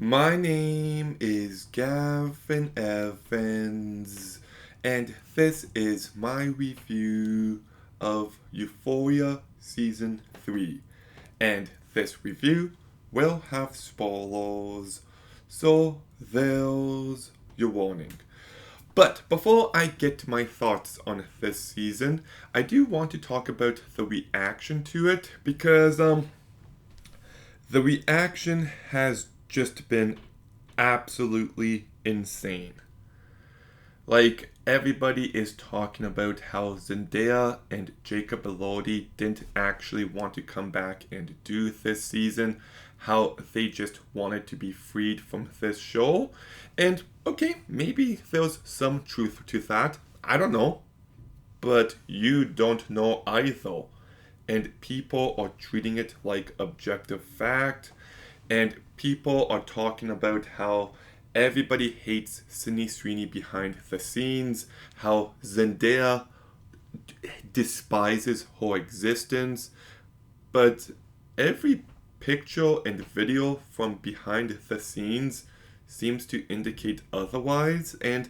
My name is Gavin Evans, and this is my review of Euphoria Season 3. And this review will have spoilers, so there's your warning. But before I get to my thoughts on this season, I do want to talk about the reaction to it because the reaction has just been absolutely insane. Like, everybody is talking about how Zendaya and Jacob Elordi didn't actually want to come back and do this season, how they just wanted to be freed from this show. And okay, maybe there's some truth to that. I don't know. But you don't know either. And people are treating it like objective fact. And people are talking about how everybody hates Sydney Sweeney behind the scenes, how Zendaya despises her existence. But every picture and video from behind the scenes seems to indicate otherwise. And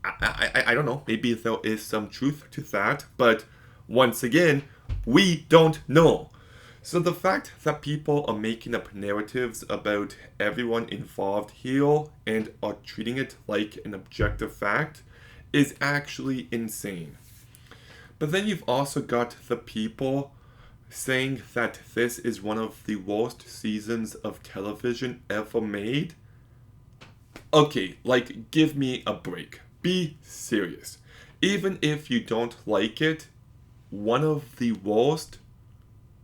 I don't know, maybe there is some truth to that, but once again, we don't know. So the fact that people are making up narratives about everyone involved here and are treating it like an objective fact is actually insane. But then you've also got the people saying that this is one of the worst seasons of television ever made. Okay, like, give me a break. Be serious. Even if you don't like it, one of the worst?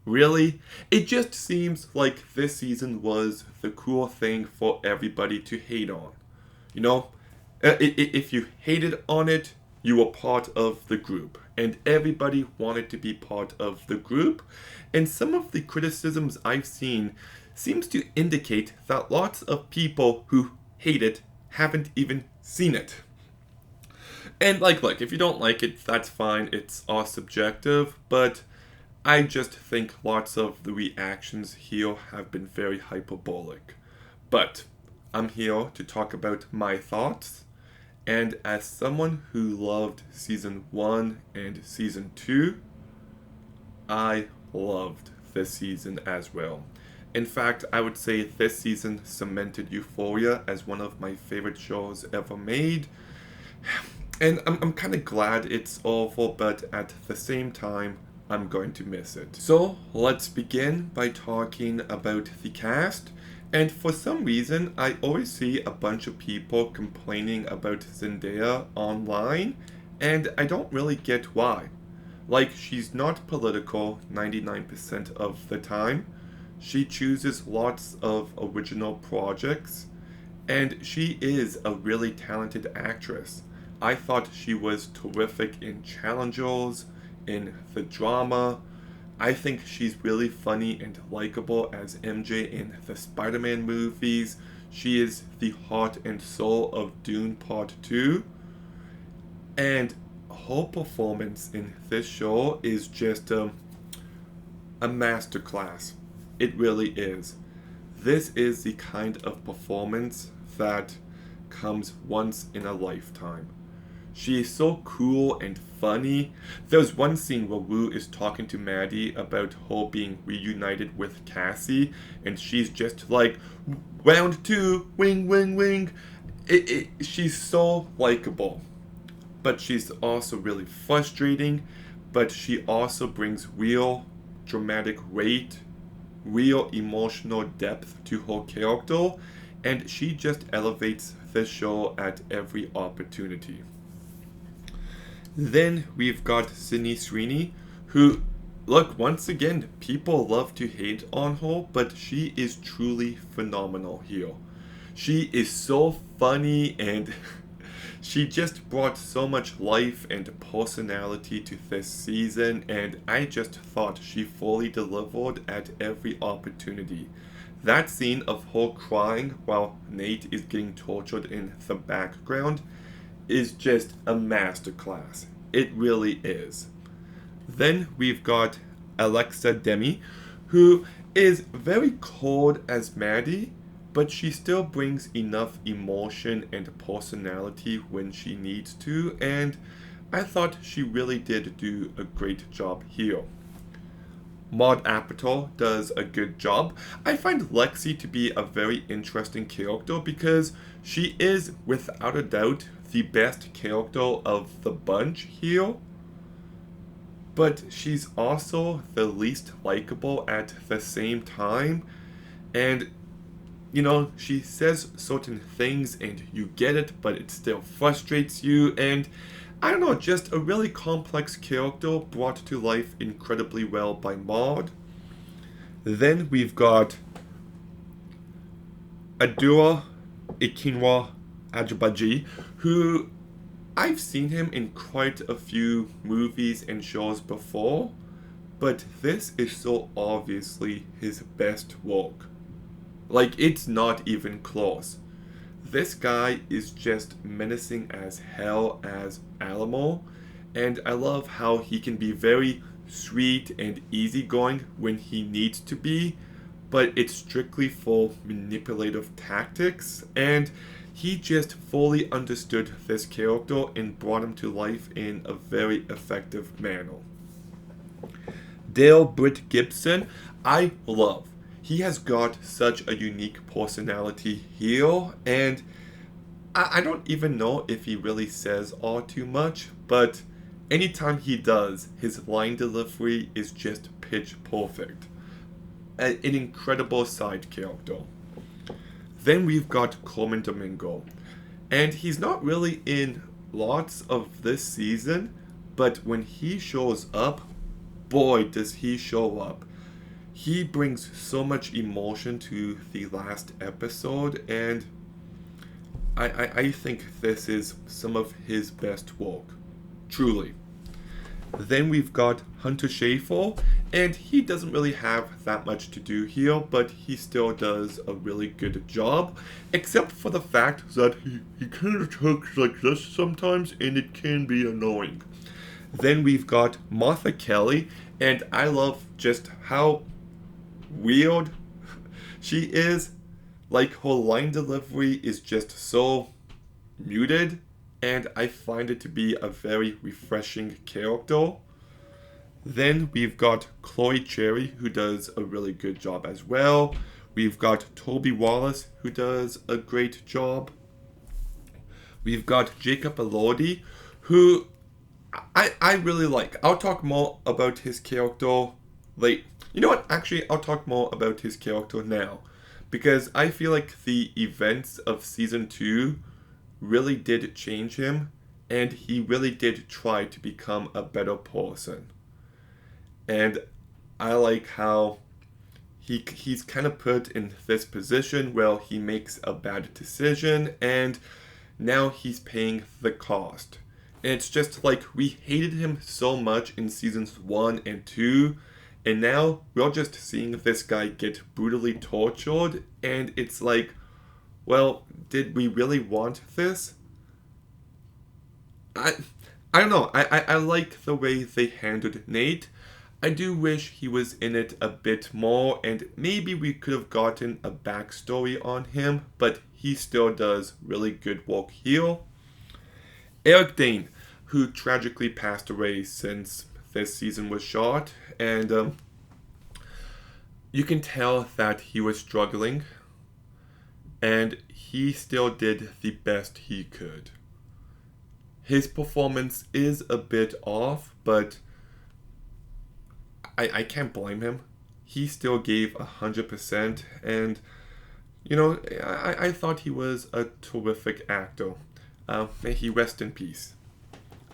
Really? It just seems like this season was the cool thing for everybody to hate on. You know? If you hated on it, you were part of the group. And everybody wanted to be part of the group. And some of the criticisms I've seen seems to indicate that lots of people who hate it haven't even seen it. And like, look, if you don't like it, that's fine. It's all subjective, but I just think lots of the reactions here have been very hyperbolic. But I'm here to talk about my thoughts, and as someone who loved season 1 and season 2, I loved this season as well. In fact, I would say this season cemented Euphoria as one of my favorite shows ever made. And I'm kind of glad it's over, but at the same time, I'm going to miss it. So let's begin by talking about the cast. And for some reason, I always see a bunch of people complaining about Zendaya online, and I don't really get why. Like, she's not political 99% of the time. She chooses lots of original projects, and she is a really talented actress. I thought she was terrific in Challengers, in the drama. I think she's really funny and likable as MJ in the Spider Man movies. She is the heart and soul of Dune Part 2. And her performance in this show is just a masterclass. It really is. This is the kind of performance that comes once in a lifetime. She is so cool and funny. There's one scene where Wu is talking to Maddie about her being reunited with Cassie, and she's just like, round two, wing, wing, wing. She's so likable. But she's also really frustrating, but she also brings real dramatic weight, real emotional depth to her character, and she just elevates this show at every opportunity. Then we've got Sydney Sweeney, who, look, once again, people love to hate on her, but she is truly phenomenal here. She is so funny and she just brought so much life and personality to this season, and I just thought she fully delivered at every opportunity. That scene of her crying while Nate is getting tortured in the background is just a masterclass. It really is. Then we've got Alexa Demi, who is very cold as Maddie, but she still brings enough emotion and personality when she needs to, and I thought she really did do a great job here. Maud Apatow does a good job. I find Lexi to be a very interesting character because she is, without a doubt, the best character of the bunch here, but she's also the least likable at the same time. And, she says certain things and you get it, but it still frustrates you. And I don't know, just a really complex character brought to life incredibly well by Maud. Then we've got Adura Akinnuoye-Agbaje, who I've seen him in quite a few movies and shows before, but this is so obviously his best work. Like, it's not even close. This guy is just menacing as hell as Alamo, and I love how he can be very sweet and easygoing when he needs to be, but it's strictly for manipulative tactics, and he just fully understood this character and brought him to life in a very effective manner. Dale Britt-Gibson, I love. He has got such a unique personality here, and I don't even know if he really says all too much, but anytime he does, his line delivery is just pitch perfect. An incredible side character. Then we've got Coleman Domingo, and he's not really in lots of this season, but when he shows up, boy does he show up. He brings so much emotion to the last episode, and I think this is some of his best work. Truly. Then we've got Hunter Schafer, and he doesn't really have that much to do here, but he still does a really good job, except for the fact that he kind of talks like this sometimes, and it can be annoying. Then we've got Martha Kelly, and I love just how weird she is. Like, her line delivery is just so muted, and I find it to be a very refreshing character. Then we've got Chloe Cherry, who does a really good job as well. We've got Toby Wallace, who does a great job. We've got Jacob Elordi, who I really like. I'll talk more about his character later. You know what? Actually, I'll talk more about his character now, because I feel like the events of season 2 really did change him, and he really did try to become a better person. And I like how he's kind of put in this position where he makes a bad decision, and now he's paying the cost. And it's just like, we hated him so much in seasons 1 and 2, and now we're just seeing this guy get brutally tortured, and it's like, well, did we really want this? I don't know. I like the way they handled Nate. I do wish he was in it a bit more, and maybe we could have gotten a backstory on him, but he still does really good work here. Eric Dane, who tragically passed away since this season was shot, and you can tell that he was struggling, and he still did the best he could. His performance is a bit off, but I can't blame him. He still gave 100%, and I thought he was a terrific actor. May he rest in peace.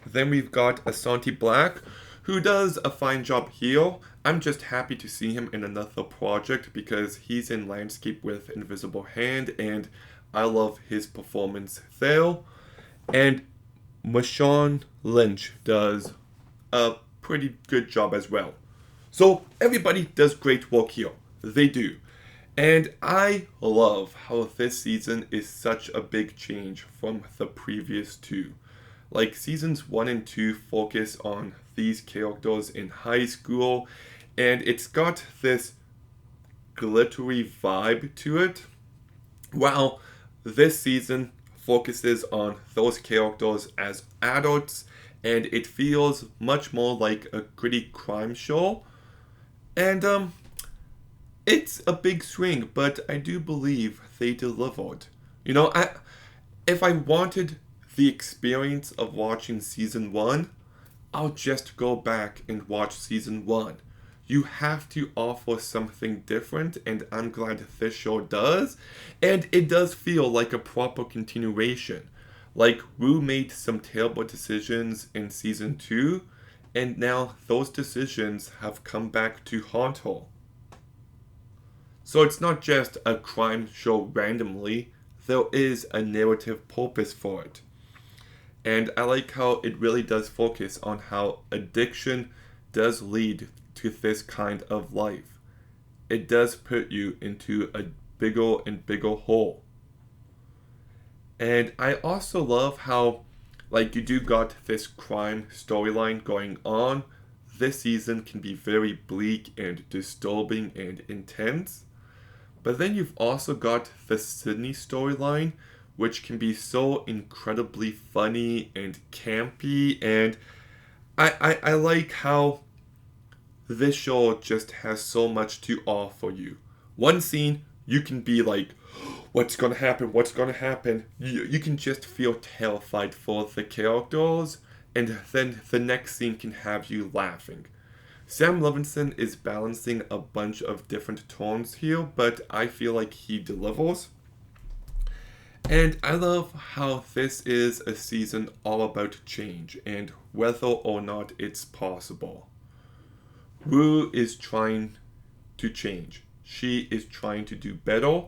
Then we've got Asante Black, who does a fine job here. I'm just happy to see him in another project because he's in Landscape with Invisible Hand, and I love his performance there. And Marshawn Lynch does a pretty good job as well. So everybody does great work here. They do. And I love how this season is such a big change from the previous two. Like, seasons 1 and 2 focus on these characters in high school, and it's got this glittery vibe to it. While this season focuses on those characters as adults, and it feels much more like a gritty crime show. And it's a big swing, but I do believe they delivered. If I wanted the experience of watching season one, I'll just go back and watch season one. You have to offer something different, and I'm glad this show does. And it does feel like a proper continuation. Like, Wu made some terrible decisions in season two, and now those decisions have come back to haunt her. So it's not just a crime show randomly, there is a narrative purpose for it. And I like how it really does focus on how addiction does lead to this kind of life. It does put you into a bigger and bigger hole. And I also love how, like, you do got this crime storyline going on. This season can be very bleak and disturbing and intense. But then you've also got the Sydney storyline, which can be so incredibly funny and campy. And I like how this show just has so much to offer you. One scene, you can be like, what's gonna happen? What's gonna happen? You can just feel terrified for the characters, and then the next scene can have you laughing. Sam Levinson is balancing a bunch of different tones here, but I feel like he delivers. And I love how this is a season all about change and whether or not it's possible. Wu is trying to change. She is trying to do better,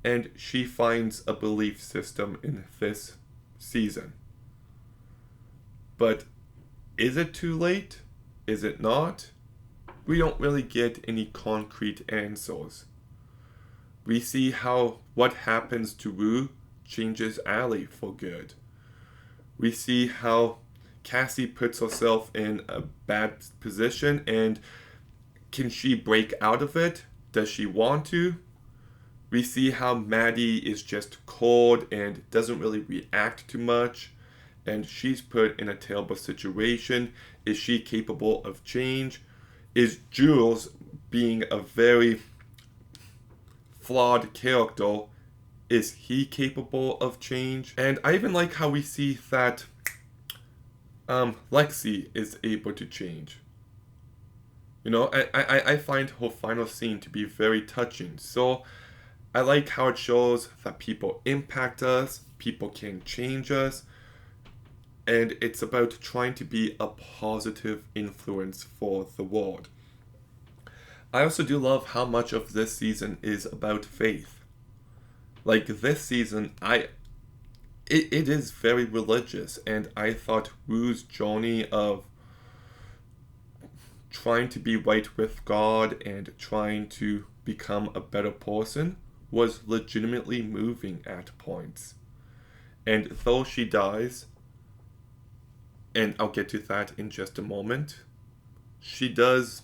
and she finds a belief system in this season. But is it too late? Is it not? We don't really get any concrete answers. We see how what happens to Wu changes Allie for good. We see how Cassie puts herself in a bad position, and can she break out of it? Does she want to? We see how Maddie is just cold and doesn't really react to much, and she's put in a terrible situation. Is she capable of change? Is Jules, being a very flawed character, is he capable of change? And I even like how we see that Lexi is able to change. I find her final scene to be very touching. So I like how it shows that people impact us, people can change us, and it's about trying to be a positive influence for the world. I also do love how much of this season is about faith. Like, this season, it is very religious, and I thought Wu's journey of trying to be right with God and trying to become a better person was legitimately moving at points. And though she dies, and I'll get to that in just a moment, she does,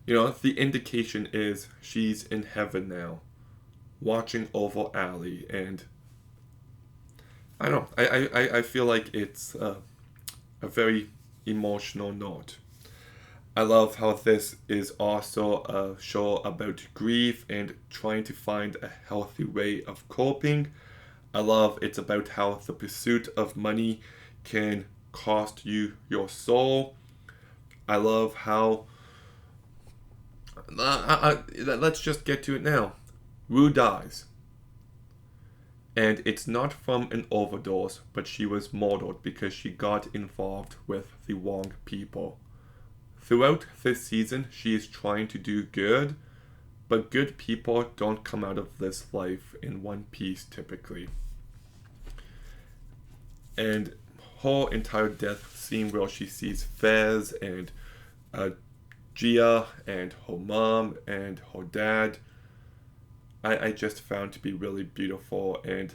the indication is she's in heaven now, watching over Allie, and I don't know, I feel like it's a very emotional note. I love how this is also a show about grief and trying to find a healthy way of coping. I love it's about how the pursuit of money can cost you your soul. I love how let's just get to it now. Wu dies. And it's not from an overdose, but she was murdered because she got involved with the wrong people. Throughout this season, she is trying to do good, but good people don't come out of this life in one piece typically. And her entire death scene where she sees Fez and Gia and her mom and her dad, I just found to be really beautiful, and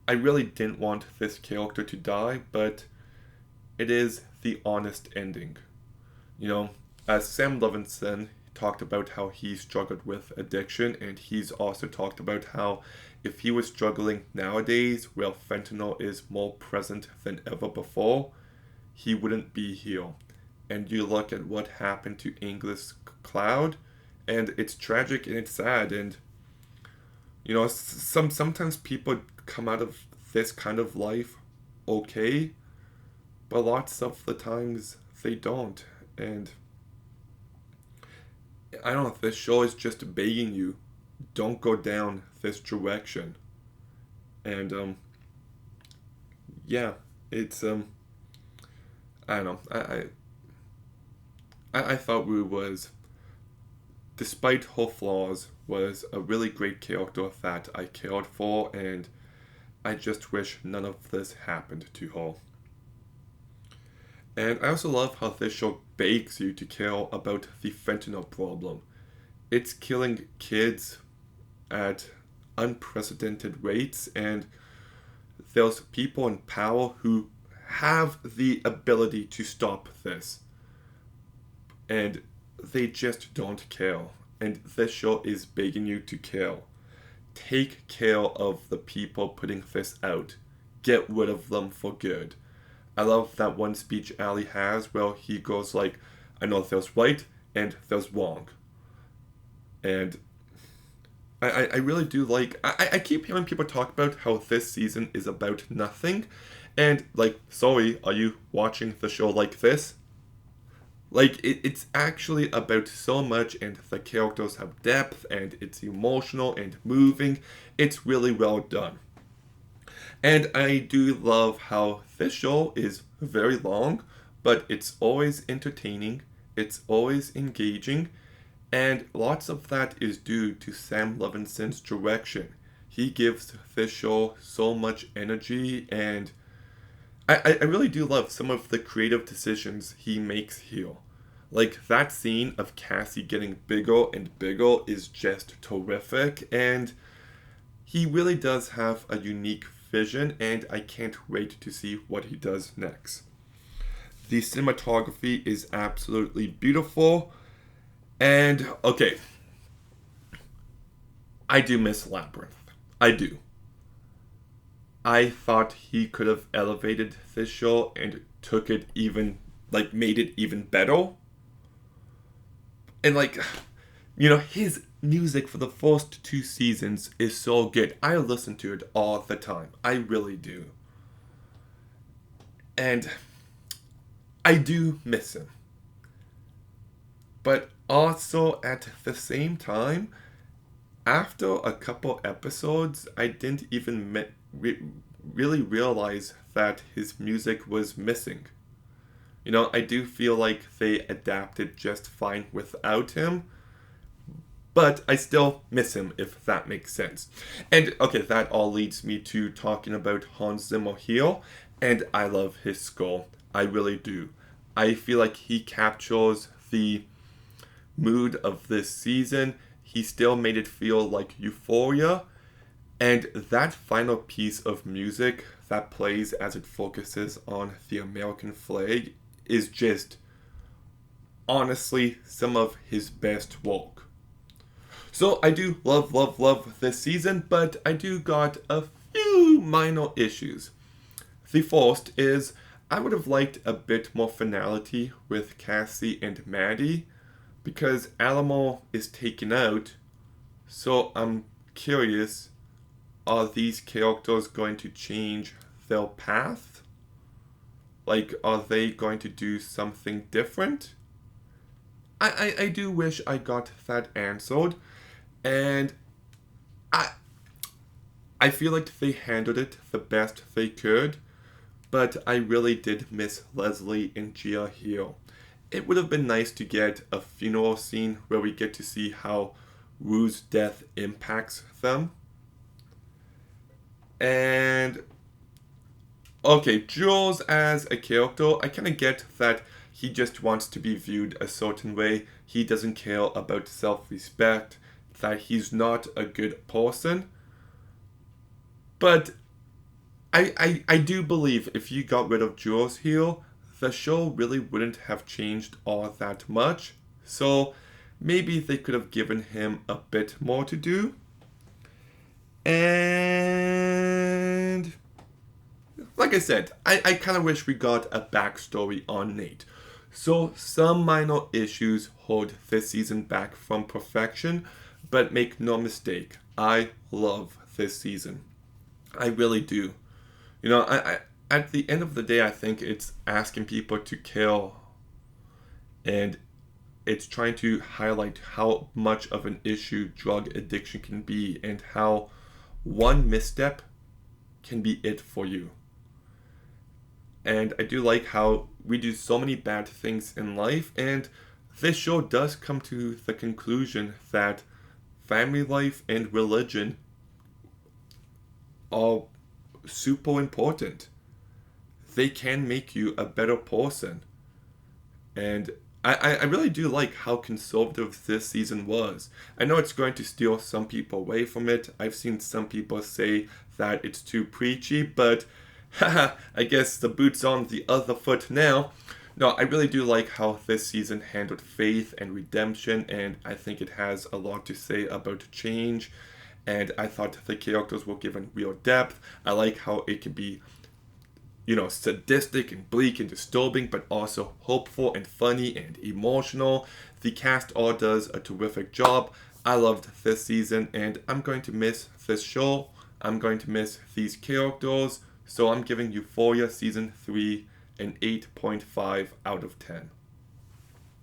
I really didn't want this character to die, but it is the honest ending. As Sam Levinson talked about how he struggled with addiction, and he's also talked about how if he was struggling nowadays, where fentanyl is more present than ever before, he wouldn't be here. And you look at what happened to English Cloud, and it's tragic and it's sad. And sometimes people come out of this kind of life okay, but lots of the times they don't. And I don't know, this show is just begging you, don't go down this direction. And yeah, it's I don't know. I thought Rue was, despite her flaws, was a really great character that I cared for, and I just wish none of this happened to her. And I also love how this show begs you to care about the fentanyl problem. It's killing kids at unprecedented rates, and there's people in power who have the ability to stop this. And they just don't care. And this show is begging you to care. Take care of the people putting this out. Get rid of them for good. I love that one speech Ali has where he goes like, I know there's right and there's wrong. And I really do like, I keep hearing people talk about how this season is about nothing. And like, sorry, are you watching the show like this? Like, it's actually about so much, and the characters have depth, and it's emotional and moving. It's really well done. And I do love how this show is very long, but it's always entertaining, it's always engaging, and lots of that is due to Sam Levinson's direction. He gives this show so much energy, and I really do love some of the creative decisions he makes here. Like, that scene of Cassie getting bigger and bigger is just terrific, and he really does have a unique vision, and I can't wait to see what he does next. The cinematography is absolutely beautiful, and okay, I do miss Labyrinth. I do. I thought he could have elevated this show and took it even, like, made it even better. And, like, his music for the first 2 seasons is so good. I listen to it all the time. I really do. And I do miss him. But also at the same time, after a couple episodes, I didn't even really realize that his music was missing. I do feel like they adapted just fine without him, but I still miss him, if that makes sense. And okay, that all leads me to talking about Hans Zimmer here, and I love his score. I really do. I feel like he captures the mood of this season. He still made it feel like Euphoria, and that final piece of music that plays as it focuses on the American flag is just, honestly, some of his best work. So I do love this season, but I do got a few minor issues. The first is, I would have liked a bit more finality with Cassie and Maddie, because Alamo is taken out, so I'm curious, are these characters going to change their path? Like, are they going to do something different? I do wish I got that answered, and I feel like they handled it the best they could, but I really did miss Leslie and Gia here. It would have been nice to get a funeral scene where we get to see how Rue's death impacts them. And okay, Jules as a character, I kind of get that he just wants to be viewed a certain way. He doesn't care about self-respect, that he's not a good person. But I do believe if you got rid of Jules here, the show really wouldn't have changed all that much. So maybe they could have given him a bit more to do. And like I said, I kind of wish we got a backstory on Nate. So some minor issues hold this season back from perfection, but make no mistake, I love this season. I really do. You know, I at the end of the day, I think it's asking people to kill, and it's trying to highlight how much of an issue drug addiction can be and how one misstep can be it for you. And I do like how we do so many bad things in life, and this show does come to the conclusion that family life and religion are super important. They can make you a better person. And I really do like how conservative this season was. I know it's going to steal some people away from it. I've seen some people say that it's too preachy, but I guess the boot's on the other foot now. No, I really do like how this season handled faith and redemption, and I think it has a lot to say about change. And I thought the characters were given real depth. I like how it can be, you know, sadistic and bleak and disturbing, but also hopeful and funny and emotional. The cast all does a terrific job. I loved this season, and I'm going to miss this show. I'm going to miss these characters. So I'm giving Euphoria Season 3 an 8.5 out of 10.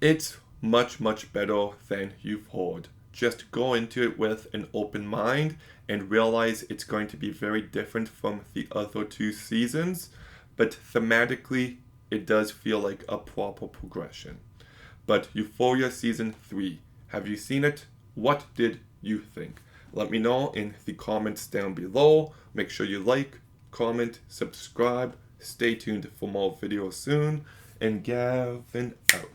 It's much, much better than you've heard. Just go into it with an open mind and realize it's going to be very different from the other two seasons, but thematically, it does feel like a proper progression. But Euphoria Season 3, have you seen it? What did you think? Let me know in the comments down below. Make sure you like, comment, subscribe. Stay tuned for more videos soon. And Gavin out.